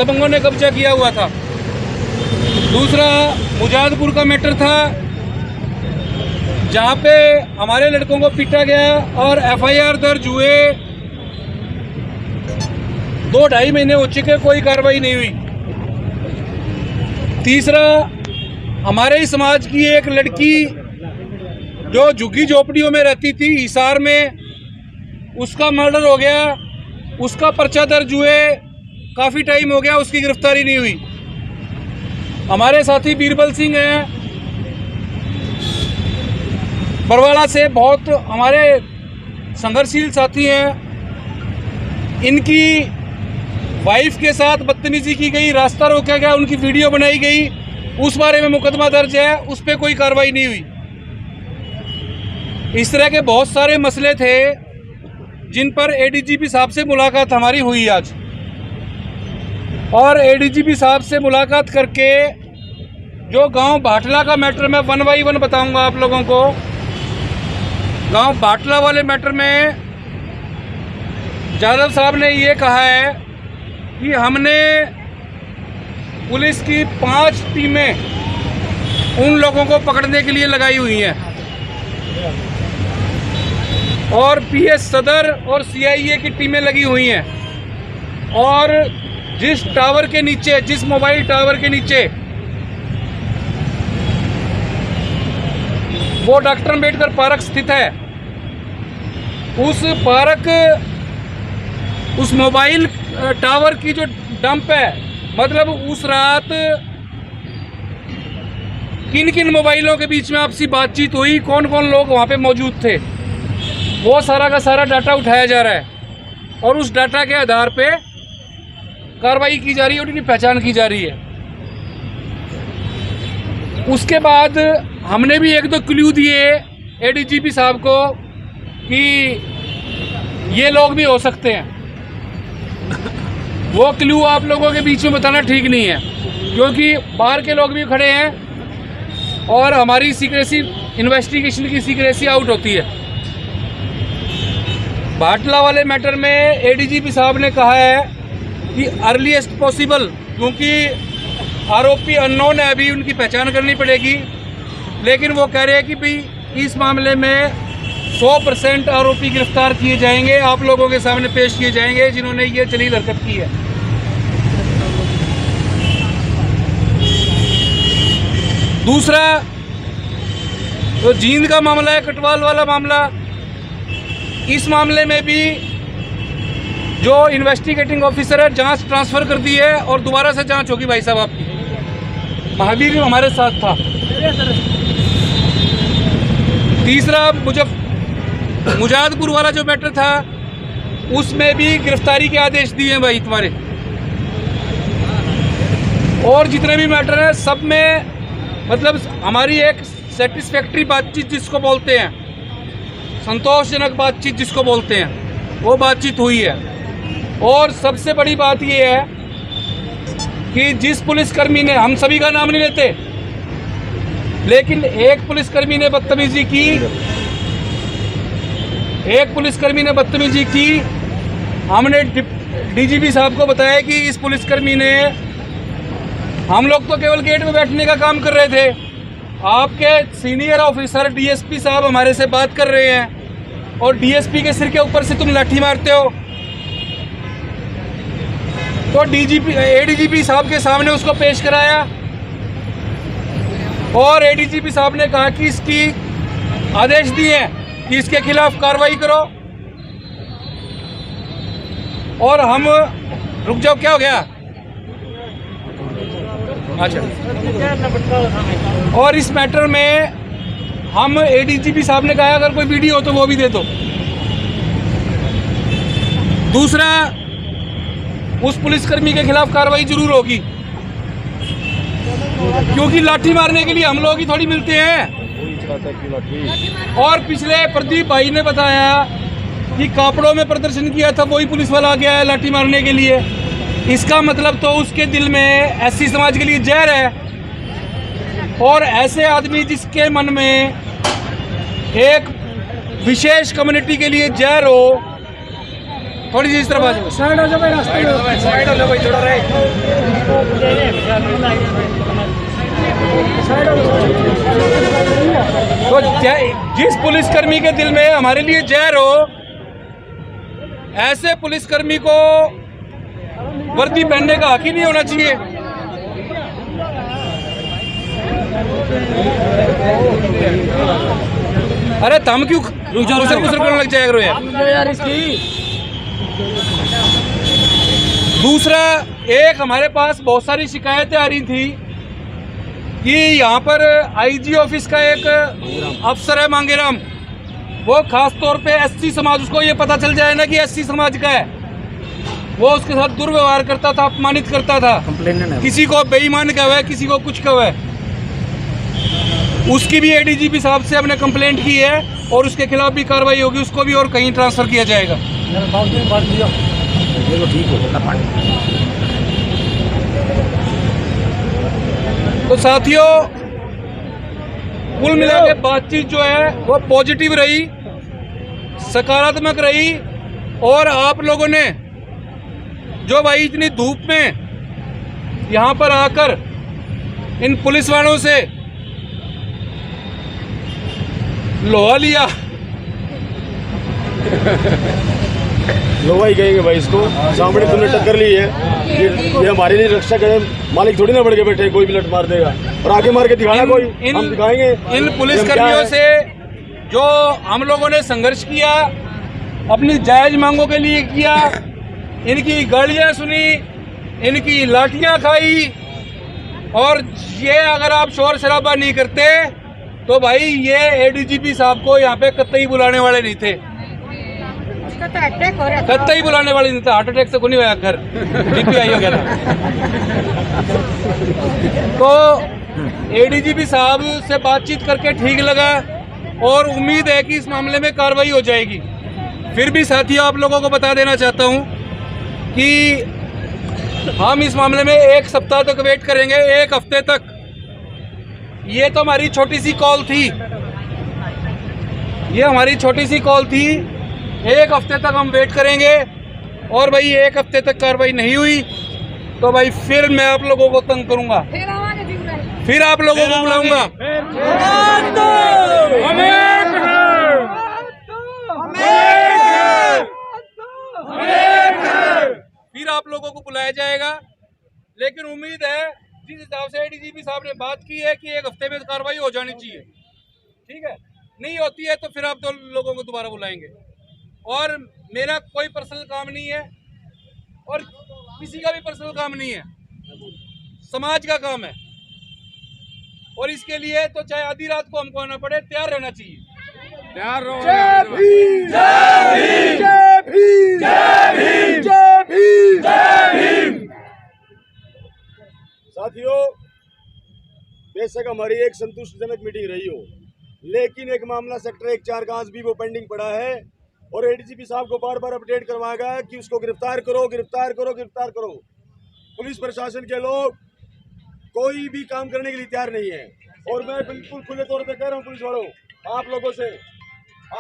दबंगों ने कब्जा किया हुआ था। दूसरा मुजादपुर का मैटर था, जहाँ पे हमारे लड़कों को पीटा गया और एफआईआर दर्ज हुए 2-2.5 महीने हो चुके, कोई कार्रवाई नहीं हुई। तीसरा, हमारे ही समाज की एक लड़की जो झुग्गी झोपड़ियों में रहती थी हिसार में, उसका मर्डर हो गया, उसका पर्चा दर्ज हुए काफ़ी टाइम हो गया, उसकी गिरफ्तारी नहीं हुई। हमारे साथी बीरबल सिंह हैं बरवाला से, बहुत हमारे संघर्षशील साथी हैं। इनकी वाइफ के साथ बदतमीजी की गई, रास्ता रोका गया, उनकी वीडियो बनाई गई, उस बारे में मुकदमा दर्ज है, उस पर कोई कार्रवाई नहीं हुई। इस तरह के बहुत सारे मसले थे जिन पर एडीजीपी साहब से मुलाकात हमारी हुई आज, और एडीजीपी साहब से मुलाकात करके जो गांव भाटला का मैटर मैं 1 बाई 1 बताऊंगा आप लोगों को। गांव भाटला वाले मैटर में जादव साहब ने ये कहा है कि हमने पुलिस की 5 टीमें उन लोगों को पकड़ने के लिए लगाई हुई हैं, और पीएस सदर और सीआईए की टीमें लगी हुई हैं, और जिस टावर के नीचे, जिस मोबाइल टावर के नीचे वो डॉक्टर अम्बेडकर पार्क स्थित है, उस पार्क, उस मोबाइल टावर की जो डंप है, मतलब उस रात किन किन मोबाइलों के बीच में आपसी बातचीत हुई, कौन कौन लोग वहाँ पे मौजूद थे, वो सारा का सारा डाटा उठाया जा रहा है, और उस डाटा के आधार पे कार्रवाई की जा रही है और उनकी पहचान की जा रही है। उसके बाद हमने भी 1-2 क्लू दिए एडीजीपी साहब को कि ये लोग भी हो सकते हैं। वो क्लू आप लोगों के बीच में बताना ठीक नहीं है, क्योंकि बाहर के लोग भी खड़े हैं और हमारी सीक्रेसी, इन्वेस्टिगेशन की सीक्रेसी आउट होती है। भाटला वाले मैटर में एडीजीपी साहब ने कहा है कि अर्लीस्ट पॉसिबल, क्योंकि आरोपी अननोन है, अभी उनकी पहचान करनी पड़ेगी, लेकिन वो कह रहे हैं कि भाई इस मामले में 100% आरोपी गिरफ्तार किए जाएंगे, आप लोगों के सामने पेश किए जाएंगे जिन्होंने ये जलील हरकत की है। दूसरा तो जींद का मामला है, कटवाल वाला मामला। इस मामले में भी जो इन्वेस्टिगेटिंग ऑफिसर है, जांच ट्रांसफ़र कर दी है और दोबारा से जांच होगी भाई साहब आपकी। महावीर हमारे साथ था। तीसरा मुजादपुर वाला जो मैटर था, उसमें भी गिरफ्तारी के आदेश दिए हैं भाई तुम्हारे। और जितने भी मैटर हैं सब में मतलब हमारी एक सेटिस्फैक्ट्री बातचीत जिसको बोलते हैं, संतोषजनक बातचीत जिसको बोलते हैं, वो बातचीत हुई है। और सबसे बड़ी बात ये है कि जिस पुलिसकर्मी ने, हम सभी का नाम नहीं लेते, लेकिन एक पुलिसकर्मी ने बदतमीजी की, हमने डीजीपी साहब को बताया कि इस पुलिसकर्मी ने, हम लोग तो केवल गेट में बैठने का काम कर रहे थे, आपके सीनियर ऑफिसर डीएसपी साहब हमारे से बात कर रहे हैं और डीएसपी के सिर के ऊपर से तुम लाठी मारते हो। तो एडीजीपी साहब के सामने उसको पेश कराया और एडीजीपी साहब ने कहा कि इसकी आदेश दिए हैं कि इसके खिलाफ कार्रवाई करो। और हम, रुक जाओ, क्या हो गया? अच्छा। और इस मैटर में हम एडीजीपी साहब ने कहा अगर कोई वीडियो हो तो वो भी दे दो। दूसरा, उस पुलिसकर्मी के खिलाफ कार्रवाई जरूर होगी, क्योंकि लाठी मारने के लिए हम लोग ही थोड़ी मिलते हैं। और पिछले प्रदीप भाई ने बताया कि कापड़ों में प्रदर्शन किया था, वही पुलिस वाला आ गया है लाठी मारने के लिए। इसका मतलब तो उसके दिल में एससी समाज के लिए जहर है। और ऐसे आदमी जिसके मन में एक विशेष कम्युनिटी के लिए जहर हो, थोड़ी सी इस तरफ आ जाओ, साइड हो जाओ भाई, रास्ते में साइड हो जाओ भाई, थोड़ा रहे। तो जिस पुलिसकर्मी के दिल में हमारे लिए जहर हो, ऐसे पुलिसकर्मी को वर्दी पहनने का हक ही नहीं होना चाहिए। अरे थम क्यों गुसर करने लग जाएगा यार इसकी। दूसरा, एक हमारे पास बहुत सारी शिकायतें आ रही थी कि यहाँ पर आईजी ऑफिस का एक अफसर है मांगेराम, वो खास तौर पे एससी समाज, उसको ये पता चल जाए ना कि एससी समाज का है, वो उसके साथ दुर्व्यवहार करता था, अपमानित करता था, किसी को बेईमान कहा है, किसी को कुछ कहा है। उसकी भी एडीजीपी साहब से हमने कंप्लेंट की है और उसके खिलाफ भी कार्रवाई होगी, उसको भी और कहीं ट्रांसफर किया जाएगा। तो साथियों, कुल मिला के बातचीत जो है वो पॉजिटिव रही, सकारात्मक रही। और आप लोगों ने जो भाई इतनी धूप में यहाँ पर आकर इन पुलिस वालों से लोहा लिया, लोहा ही कहेंगे भाई इसको, सामने तुमने टक्कर ली है, ये हमारे लिए रक्षा करे, मालिक थोड़ी ना बढ़ के बैठे, कोई भी लट मार देगा और आगे मार के दिखाना कोई, हम दिखाएंगे। इन पुलिसकर्मियों से जो हम लोगों ने संघर्ष किया, अपनी जायज मांगों के लिए किया, इनकी गालियां सुनी, इनकी लाठियां खाई, और ये अगर आप शोर शराबा नहीं करते तो भाई ये एडीजीपी साहब को यहाँ पे कतई बुलाने वाले नहीं थे, कतई बुलाने वाले नहीं थे। हार्ट अटैक से को नहीं हुआ, घर बीपी आई हो गया था। तो एडीजीपी साहब से बातचीत करके ठीक लगा और उम्मीद है कि इस मामले में कार्रवाई हो जाएगी। फिर भी साथियों, आप लोगों को बता देना चाहता हूं कि हम इस मामले में 1 सप्ताह तक वेट करेंगे, 1 हफ्ते तक। ये तो हमारी छोटी सी कॉल थी, ये हमारी छोटी सी कॉल थी। 1 हफ्ते तक हम वेट करेंगे और भाई 1 हफ्ते तक कार्रवाई नहीं हुई तो भाई फिर मैं आप लोगों को तंग करूंगा, फिर आप लोगों को बुलाऊंगा। फिर आप लोगों को बुलाया जाएगा। लेकिन उम्मीद है जिस हिसाब से एडीजीपी साहब ने बात की है कि 1 हफ्ते में कार्रवाई हो जानी चाहिए, ठीक है। नहीं होती है तो फिर आप 2 लोगों को दोबारा बुलाएंगे। और मेरा कोई पर्सनल काम नहीं है और किसी का भी पर्सनल काम नहीं है, समाज का काम है। और इसके लिए तो चाहे आधी रात को हमको आना पड़े, तैयार रहना चाहिए, तैयार रहो। जय भीम, जय भीम, जय भीम, जय भीम, जय भीम, जय भीम। साथियों, बेशक हमारी एक संतुष्टिजनक मीटिंग रही हो, लेकिन एक मामला सेक्टर 1-4 का आज भी वो पेंडिंग पड़ा है और एडीजीपी साहब को बार बार अपडेट करवाया गया कि उसको गिरफ्तार करो, गिरफ्तार करो, गिरफ्तार करो। पुलिस प्रशासन के लोग कोई भी काम करने के लिए तैयार नहीं है। और मैं बिल्कुल खुले तौर पे कह रहा हूँ पुलिस वालों, आप लोगों से,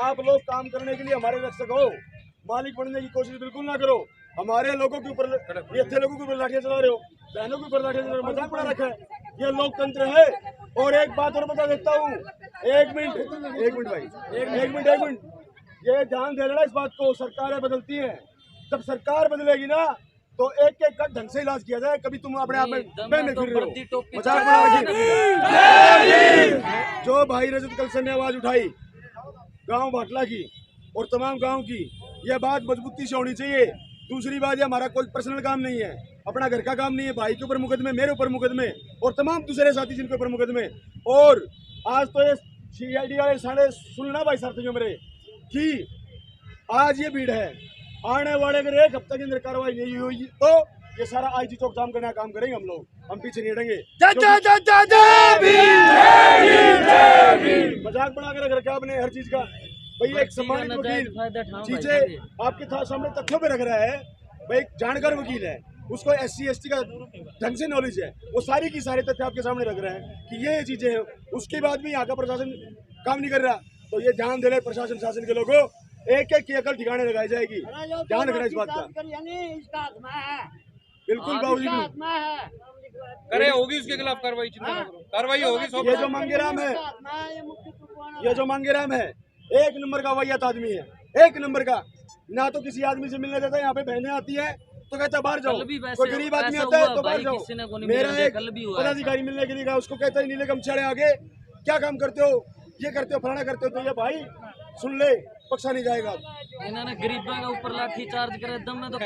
आप लोग काम करने के लिए हमारे रक्षक हो, मालिक बनने की कोशिश बिल्कुल ना करो। हमारे लोगों के ऊपर, ये अच्छे लोगों के ऊपर लाठियां चला रहे हो, बहनों के ऊपर लाठियां चला रहे हो, मजाक बना रखा है। ये लोकतंत्र है। और एक बात और बता देता हूँ, एक मिनट भाई, एक मिनट, ये ध्यान दे लेना इस बात को, सरकारें बदलती हैं, जब सरकार बदलेगी ना तो एक का ढंग से इलाज किया जाए। कभी तुम अपने आप में बहने फिर रहे हो, मजाक बना रखी। जो भाई रजत कलसन ने आवाज उठाई गांव भाटला की और तमाम गांव की, यह बात मजबूती से होनी चाहिए। दूसरी बात, ये हमारा कोई पर्सनल काम नहीं है, अपना घर का काम नहीं है। भाई के ऊपर मुकदमे, मेरे ऊपर मुकदमे और तमाम दूसरे साथी जिनके ऊपर मुकदमे। और आज तो ये CID वाले साढ़े सुनना भाई साथियों मेरे कि आज ये भीड़ है, आने वाले अगर 1 हफ्ते के अंदर कार्रवाई नहीं हुई तो ये सारा IG चौक जाम करने का काम करेंगे हम लोग, हम पीछे नहीं हटेंगे। मजाक बना कर रखा आपने हर चीज का। भाई एक सम्मानित वकील चीजें आपके सामने तथ्यों पे रख रहा है, भाई जानकार वकील है, उसको SC ST का ढंग से नॉलेज है, वो सारी की सारे तथ्य आपके सामने रख रहे हैं कि ये चीजें हैं। उसके बाद भी यहाँ का प्रशासन काम नहीं कर रहा। तो ये ध्यान दे रहे प्रशासन शासन के लोगों, एक एक की अकल ठिकाने लगाई जाएगी। ध्यान रखना इस बात का। बिल्कुल बाबूजी, करे होगी उसके खिलाफ कार्रवाई, चिंता ना करो, कार्रवाई होगी। ये जो मंगेराम है, ये जो मंगेराम है, एक नंबर का वाहियात आदमी है, एक नंबर का। ना तो किसी आदमी से मिलने देता है। यहाँ पे बहनें आती है तो कहता है बाहर जाओ, कोई गरीब आदमी आता है तो बाहर जाओ। मेरा एक पदाधिकारी मिलने के लिए गया, उसको कहता है नीले गमछे आगे क्या काम करते हो, ये करते हो, फलाना करते हो। तो ये भाई सुन ले, पक्सा नहीं जाएगा। इन्होंने गरीबों के ऊपर लाठी चार्ज करे दम में तो